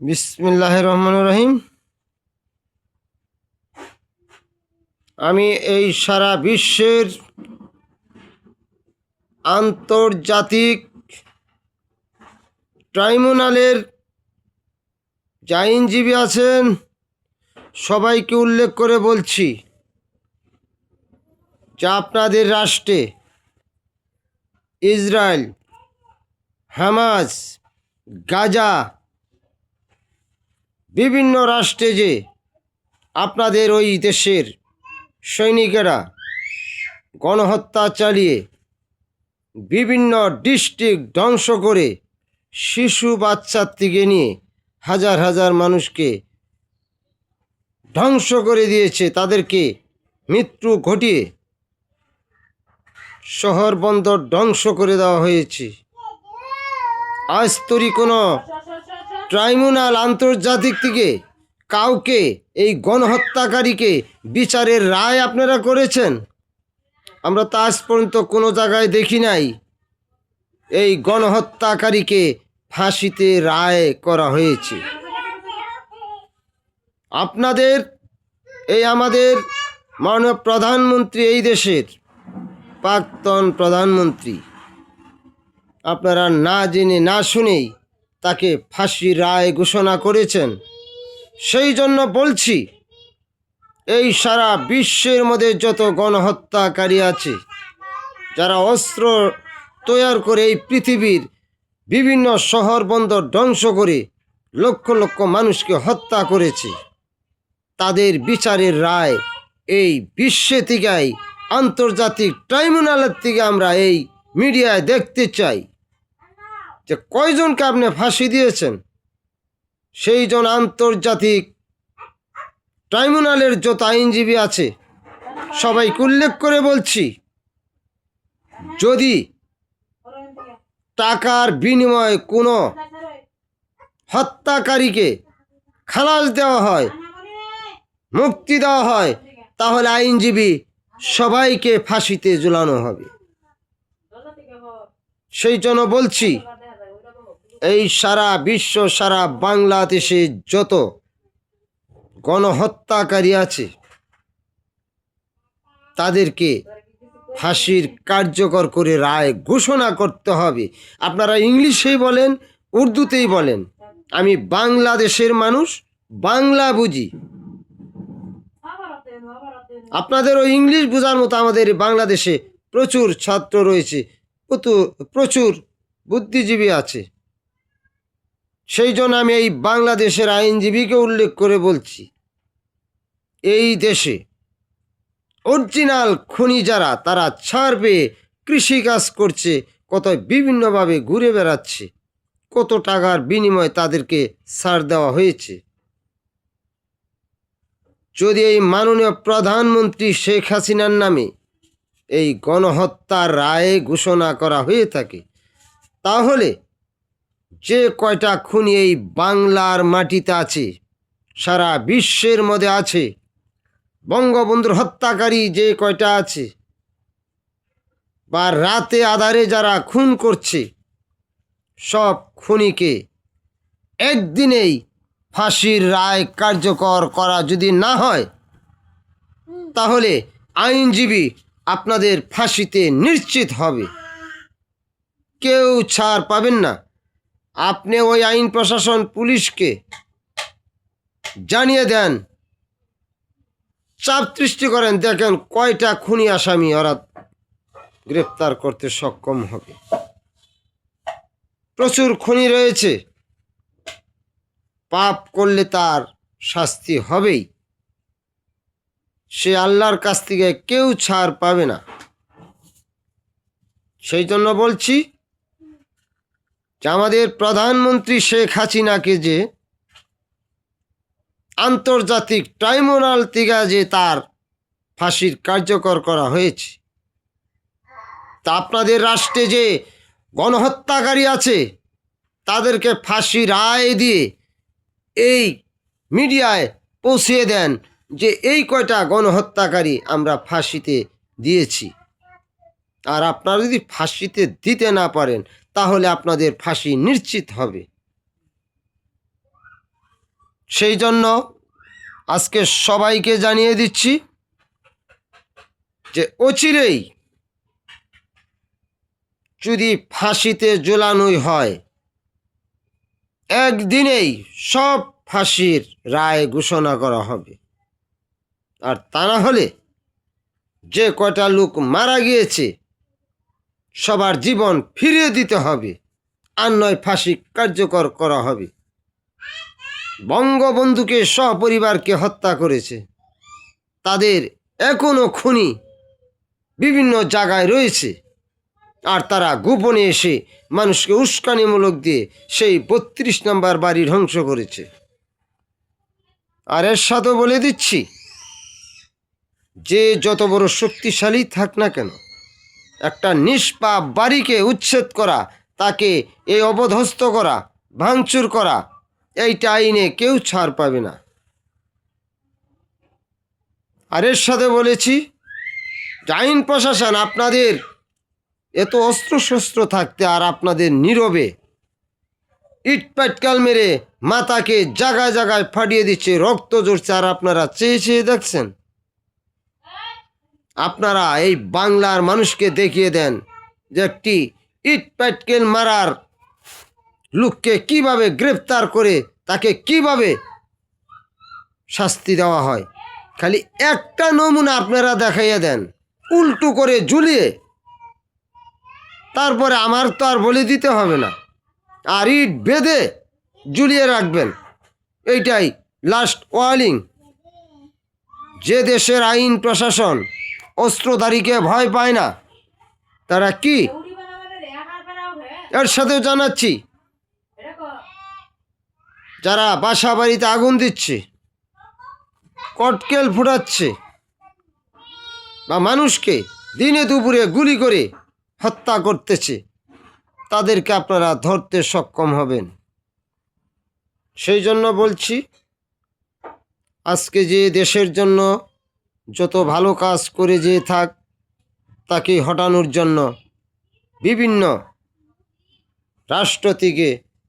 বিসমিল্লাহির রহমানির রহিম। আমি এই সারা বিশ্বের আন্তর্জাতিক ট্রাইব্যুনালের যে আইনজীবী আছেন সবাইকে উল্লেখ করে বলছি যে আপনাদের রাষ্ট্রে ইসরায়েল, হামাস, গাজা বিভিন্ন রাষ্ট্রে যে আপনাদের ওই দেশের সৈনিকেরা গণহত্যা চালিয়ে বিভিন্ন ডিস্ট্রিক্ট ধ্বংস করে শিশু বাচ্চার থেকে নিয়ে হাজার হাজার মানুষকে ধ্বংস করে দিয়েছে, তাদেরকে মৃত্যু ঘটিয়ে শহর বন্দর ধ্বংস করে দেওয়া হয়েছে। আজ তৈরি কোনো ট্রাইব্যুনাল আন্তর্জাতিক থেকে কাউকে, এই গণহত্যাকারীকে বিচারের রায় আপনারা করেছেন? আমরা তো আজ পর্যন্ত কোনো জায়গায় দেখি নাই এই গণহত্যাকারীকে ফাঁসিতে রায় করা হয়েছে। আপনাদের এই আমাদের মাননীয় প্রধানমন্ত্রী, এই দেশের প্রাক্তন প্রধানমন্ত্রী, আপনারা না জেনে না শুনেই তাকে ফাঁসির রায় ঘোষণা করেছেন। সেই জন্য বলছি, এই সারা বিশ্বের মধ্যে যত গণহত্যাকারী আছে, যারা অস্ত্র তৈরি করে এই পৃথিবীর বিভিন্ন শহর বন্দর ধ্বংস করে লক্ষ লক্ষ মানুষকে হত্যা করেছে, তাদের বিচারের রায় এই বিশ্বে থেকেই আন্তর্জাতিক ট্রাইব্যুনালের থেকে আমরা এই মিডিয়ায় দেখতে চাই যে কয়জনকে আপনি ফাঁসি দিয়েছেন। সেই জন আন্তর্জাতিক ট্রাইব্যুনালের যত আইনজীবী আছে সবাইকে উল্লেখ করে বলছি, যদি টাকার বিনিময়ে কোনো হত্যাকারীকে খালাস দেওয়া হয়, মুক্তি দেওয়া হয়, তাহলে আইনজীবী সবাইকে ফাঁসিতে ঝুলানো হবে। সেই জন্য বলছি, এই সারা বিশ্ব, সারা বাংলাদেশে যত গণহত্যাকারী আছে তাদেরকে ফাঁসির কার্যকর করে রায় ঘোষণা করতে হবে। আপনারা ইংলিশেই বলেন, উর্দুতেই বলেন, আমি বাংলাদেশের মানুষ, বাংলা বুঝি। আপনাদের ওই ইংলিশ বোঝার মতো আমাদের বাংলাদেশে প্রচুর ছাত্র রয়েছে, প্রচুর বুদ্ধিজীবী আছে। সেই জন্য আমি এই বাংলাদেশের আইনজীবীকে উল্লেখ করে বলছি, এই দেশে অরিজিনাল খুনি যারা, তারা ছাড় পেয়ে কৃষিকাজ করছে, কত বিভিন্নভাবে ঘুরে বেড়াচ্ছে, কত টাকার বিনিময়ে তাদেরকে ছাড় দেওয়া হয়েছে। যদি এই মাননীয় প্রধানমন্ত্রী শেখ হাসিনার নামে এই গণহত্যার রায় ঘোষণা করা হয়ে থাকে, তাহলে যে কয়টা খুনি এই বাংলার মাটিতে আছে, সারা বিশ্বের মধ্যে আছে, বঙ্গবন্ধুর হত্যাকারী যে কয়টা আছে, বা রাতে আধারে যারা খুন করছে, সব খুনিকে একদিনেই ফাঁসির রায় কার্যকর করা যদি না হয়, তাহলে আইনজীবী আপনাদের ফাঁসিতে নিশ্চিত হবে, কেউ ছাড় পাবেন না। আপনি ওই আইন প্রশাসন, পুলিশকে জানিয়ে দেন, চাপ সৃষ্টি করেন, দেখেন কয়টা খুনি আসামি ওরা গ্রেপ্তার করতে সক্ষম হবে। প্রচুর খুনি রয়েছে, পাপ করলে তার শাস্তি হবেই, সে আল্লাহর কাছ থেকে কেউ ছাড় পাবে না। সেই জন্য বলছি যে আমাদের প্রধানমন্ত্রী শেখ হাসিনাকে যে আন্তর্জাতিক ট্রাইব্যুনাল থেকে যে তার ফাঁসির কার্যকর করা হয়েছে, তা আপনাদের রাষ্ট্রে যে গণহত্যাকারী আছে তাদেরকে ফাঁসি রায় দিয়ে এই মিডিয়ায় পৌঁছিয়ে দেন যে এই কয়টা গণহত্যাকারী আমরা ফাঁসিতে দিয়েছি। আর আপনারা যদি ফাঁসিতে দিতে না পারেন, তাহলে আপনাদের ফাঁসি নিশ্চিত হবে। সেই জন্য আজকে সবাইকে জানিয়ে দিচ্ছি যে অচিরেই যদি ফাঁসিতে ঝোলানোই হয়, একদিনেই সব ফাঁসির রায় ঘোষণা করা হবে। আর তা না হলে যে কয়টা লোক মারা গিয়েছে সবার জীবন ফিরিয়ে দিতে হবে, আর নয় ফাঁসি কার্যকর করা হবে। বঙ্গবন্ধুকে সপরিবারকে হত্যা করেছে, তাদের এখনো খুনি বিভিন্ন জায়গায় রয়েছে, আর তারা গোপনে এসে মানুষকে উস্কানিমূলক দিয়ে সেই ৩২ নম্বর বাড়ি ধ্বংস করেছে। আর এর সাথে বলে দিচ্ছি, যে যত বড় শক্তিশালী থাক না কেন, একটা নিষ্পাপ বাড়িকে উচ্ছেদ করা, তাকে এই অবধ্বস্ত করা, ভাঙচুর করা, এইটা আইনে কেউ ছাড় পাবে না। আর এর সাথে বলেছি যে আইন প্রশাসন আপনাদের এত অস্ত্রশস্ত্র থাকতে আর আপনাদের নীরবে ইট পাটকাল মেরে মাথাকে জায়গায় জায়গায় ফাটিয়ে দিচ্ছে, রক্ত ঝরছে, আর আপনারা চেয়ে চেয়ে দেখছেন। আপনারা এই বাংলার মানুষকে দেখিয়ে দেন যে একটি ইট পাটকেল মারার লোককে কিভাবে গ্রেফতার করে তাকে কিভাবে শাস্তি দেওয়া হয়। খালি একটা নমুনা আপনারা দেখাইয়া দেন, উল্টো করে ঝুলিয়ে, তারপরে আমার তো আর বলে দিতে হবে না, আর ইট বেঁধে ঝুলিয়ে রাখবেন। এইটাই লাস্ট ওয়ার্নিং। যে দেশের আইন প্রশাসন অস্ত্রধারীকে ভয় পায় না, তারা কি এর সাথেও জানাচ্ছি, যারা বাসা বাড়িতে আগুন দিচ্ছে, কটকেল ফুটাচ্ছে, বা মানুষকে দিনে দুপুরে গুলি করে হত্যা করতেছে, তাদেরকে আপনারা ধরতে সক্ষম হবেন। সেই জন্য বলছি, আজকে যে দেশের জন্য যত ভালো কাজ করে যে থাক, তাকে হটানোর জন্য বিভিন্ন রাষ্ট্র থেকে,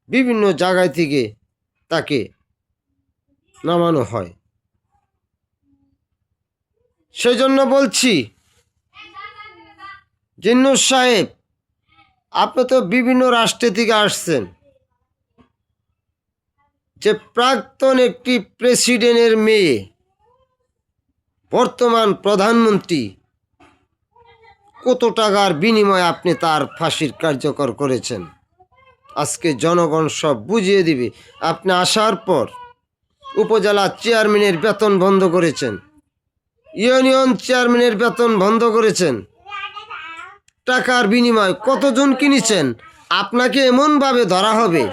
বিভিন্ন জায়গায় থেকে তাকে নামানো হয়। সেই জন্য বলছি, জিন্নুস সাহেব, আপনি তো বিভিন্ন রাষ্ট্র থেকে আসছেন, যে প্রাক্তন একটি প্রেসিডেন্টের মেয়ে বর্তমান প্রধানমন্ত্রী, কত টাকার বিনিময়ে আপনি তার ফাঁসির কার্যকর করেছেন, আজকে জনগণ সব বুঝিয়ে দিবে। আপনি আসার পর উপজেলা চেয়ারম্যানের বেতন বন্ধ করেছেন, ইউনিয়ন চেয়ারম্যানের বেতন বন্ধ করেছেন, টাকার বিনিময় কতজন কিনেছেন, আপনাকে এমনভাবে ধরা হবে,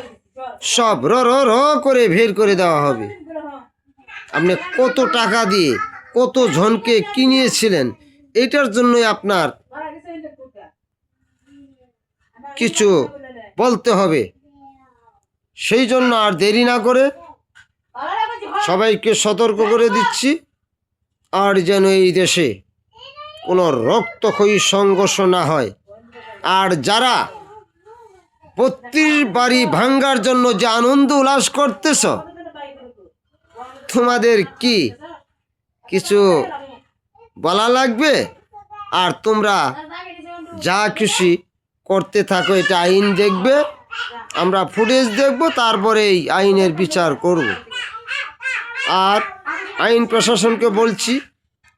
সব র র র করে বের করে দেওয়া হবে। আপনি কত টাকা দিয়ে কত জনকে কিনিয়েছিলেন, এটার জন্যই আপনার কিছু বলতে হবে। সেই জন্য আর দেরি না করে সবাইকে সতর্ক করে দিচ্ছি, আর যেন এই দেশে কোনো রক্তক্ষয়ী সংঘর্ষ না হয়। আর যারা ৩২ বাড়ি ভাঙ্গার জন্য যে আনন্দ উল্লাস করতেছ, তোমাদের কি কিছু বলা লাগবে? আর তোমরা যা খুশি করতে থাকো, এটা আইন দেখবে, আমরা ফুটেজ দেখব, তারপরে এই আইনের বিচার করব। আর আইন প্রশাসনকে বলছি,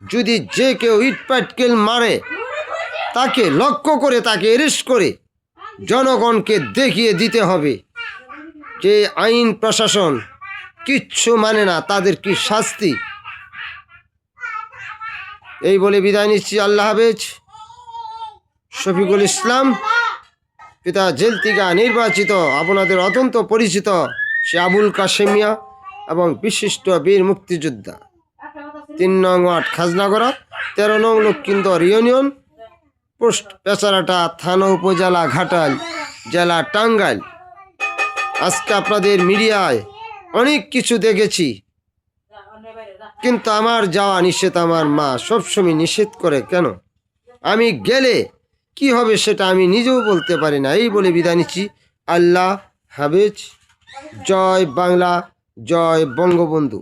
যদি যে কেউ ইট পাটকেল মারে, তাকে লক্ষ্য করে তাকে অ্যারেস্ট করে জনগণকে দেখিয়ে দিতে হবে যে আইন প্রশাসন কিচ্ছু মানে না, তাদের কি শাস্তি। এই বলে বিদায় নিচ্ছি। আল্লাহ হাফেজ। শফিকুল ইসলাম, পিতা জেল থেকে নির্বাচিত, আপনাদের অত্যন্ত পরিচিত সে আবুল কাশেম মিয়া এবং বিশিষ্ট বীর মুক্তিযোদ্ধা, ৩ নং ওয়ার্ড খাজনাগড়া, ১৩ নং লক্ষ্মীন্দর ইউনিয়ন, পোস্ট পেচারাটা, থানা উপজেলা ঘাটাল, জেলা টাঙ্গাইল। আজকে আপনাদের মিডিয়ায় অনেক কিছু দেখেছি, কিন্তু আমার যাওয়া নিষেধ। আমার মা সবসময় নিষেধ করে, কেন আমি গেলে কি হবে সেটা আমি নিজেও বলতে পারি না। এই বলে বিদায় নিচ্ছি। আল্লাহ হাফেজ। জয় বাংলা, জয় বঙ্গবন্ধু।